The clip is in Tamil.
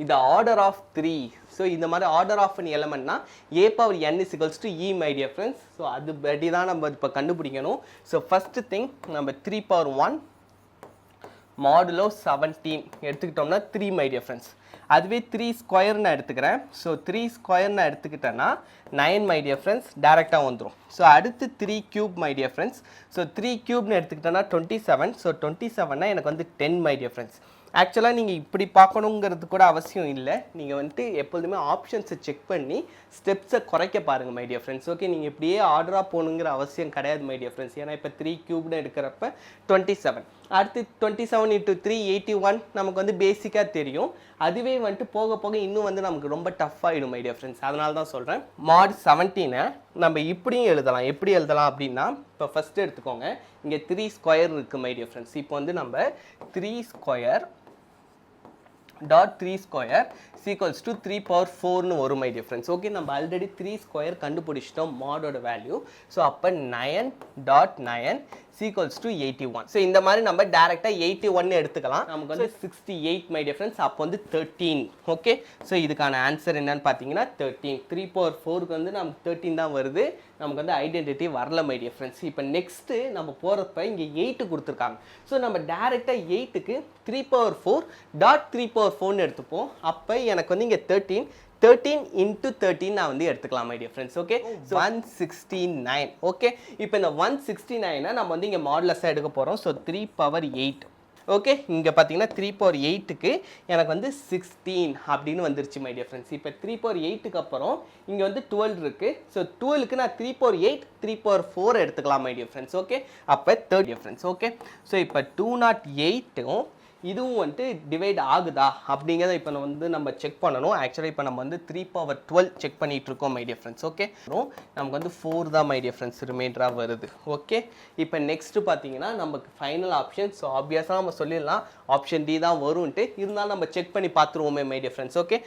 இது ஆர்டர் ஆஃப் 3. ஸோ இந்த மாதிரி ஆர்டர் ஆஃப் an எலமெண்ட்னா a power n is equals to e my dear friends. So அது படி தான் நம்ம இப்போ கண்டுபிடிக்கணும். ஸோ ஃபஸ்ட்டு திங் நம்ம 3 power 1 மாடுலோ 17 எடுத்துக்கிட்டோம்னா 3 my dear friends. அதுவே 3 ஸ்கொயர் நான் எடுத்துக்கிறேன். ஸோ 3 ஸ்கொயர் நான் எடுத்துக்கிட்டேன்னா 9 my dear friends டேரெக்டாக வந்துடும். ஸோ அடுத்து 3 cube my dear friends. So 3 கியூப்னு எடுத்துக்கிட்டேன்னா 27. ஸோ 27னா எனக்கு வந்து 10 my dear friends. ஆக்சுவலாக நீங்கள் இப்படி பார்க்கணுங்கிறது கூட அவசியம் இல்லை. நீங்கள் வந்துட்டு எப்போதுமே ஆப்ஷன்ஸை செக் பண்ணி ஸ்டெப்ஸை குறைக்க பாருங்கள் மை டியர் ஃப்ரெண்ட்ஸ். ஓகே, நீங்கள் இப்படியே ஆர்டராக போகணுங்கிற அவசியம் கிடையாது மை டியர் ஃப்ரெண்ட்ஸ். ஏன்னா இப்போ 3 கியூப்னு எடுக்கிறப்ப 27, அடுத்து 27 × 3 81 நமக்கு வந்து பேசிக்காக தெரியும். அதுவே வந்துட்டு போக போக இன்னும் வந்து நமக்கு ரொம்ப டஃப் ஆகிடும் மை டியர் ஃப்ரெண்ட்ஸ். அதனால தான் சொல்கிறேன். மாட் 17 நம்ம இப்படியும் எழுதலாம். எப்படி எழுதலாம் அப்படின்னா, இப்போ ஃபஸ்ட்டு எடுத்துக்கோங்க, இங்கே 3 ஸ்கொயர் இருக்குது மை டியர் ஃப்ரெண்ட்ஸ். இப்போ வந்து நம்ம 3 square dot 3 square equals to 3 power 4னு வரும் மை டியர் ஃப்ரெண்ட்ஸ். ஓகே, நம்ம ஆல்ரெடி 3 ஸ்கொயர் கண்டுபிடிச்சிட்டோம் மாடோட வேல்யூ. ஸோ அப்போ 9.9 ஈக்குவல்ஸ் டு 81. ஸோ இந்த மாதிரி நம்ம டேரெக்டாக 81 எடுத்துக்கலாம். நமக்கு வந்து 68 மை டியர் ஃப்ரெண்ட்ஸ். அப்போ வந்து 13. ஓகே, ஸோ இதுக்கான ஆன்சர் என்னன்னு பார்த்தீங்கன்னா 13. 3 power 4க்கு வந்து நமக்கு 13 தான் வருது. நமக்கு வந்து ஐடென்டிட்டி வரல மை டியர் ஃப்ரெண்ட்ஸ். இப்போ நெக்ஸ்ட்டு நம்ம போகிறப்ப இங்கே 8 கொடுத்துருக்காங்க. ஸோ நம்ம டேரெக்டாக 8க்கு 3 power 4 டாட் 3 power 4னு எடுத்துப்போம். அப்போ எனக்கு வந்து இங்கே 13 into 13 நான் வந்து எடுத்துக்கலாம் my dear friends. Okay, 169. Okay, இப்போ இந்த 169 நம்ம வந்து இங்கே மாடுலஸாக எடுக்க போகிறோம். So 3 power 8. ஓகே, இங்கே பார்த்தீங்கன்னா 3 power 8க்கு எனக்கு வந்து 16 அப்படின்னு வந்துருச்சு மை டியர் ஃப்ரெண்ட்ஸ். இப்போ 3 power 8க்கு அப்புறம் இங்கே வந்து 12 இருக்குது. ஸோ 12க்கு நான் 3 power 8 3 power 4 எடுத்துக்கலாம் மை டியர் ஃப்ரெண்ட்ஸ். ஓகே, அப்போ 30 ஃப்ரெண்ட்ஸ். ஓகே, ஸோ இப்போ 208ம் இதுவும் வந்துட்டு டிவைட் ஆகுதா அப்படிங்கிறத இப்போ நம்ம செக் பண்ணணும். ஆக்சுவலாக இப்போ நம்ம வந்து 3 power 12 செக் பண்ணிட்டு இருக்கோம் மை டியர் ஃப்ரெண்ட்ஸ். ஓகே, நமக்கு வந்து 4 தான் மை டியர் ஃப்ரெண்ட்ஸ் ரிமைண்டராக வருது. ஓகே, இப்போ நெக்ஸ்ட்டு பார்த்தீங்கன்னா நமக்கு ஃபைனல் ஆப்ஷன். ஸோ ஆப்வியஸாக நம்ம சொல்லிடலாம் ஆப்ஷன் டி தான் வரும்ன்ட்டு. இருந்தாலும் நம்ம செக் பண்ணி பார்த்துருவோமே மை டியர் ஃப்ரெண்ட்ஸ். ஓகே.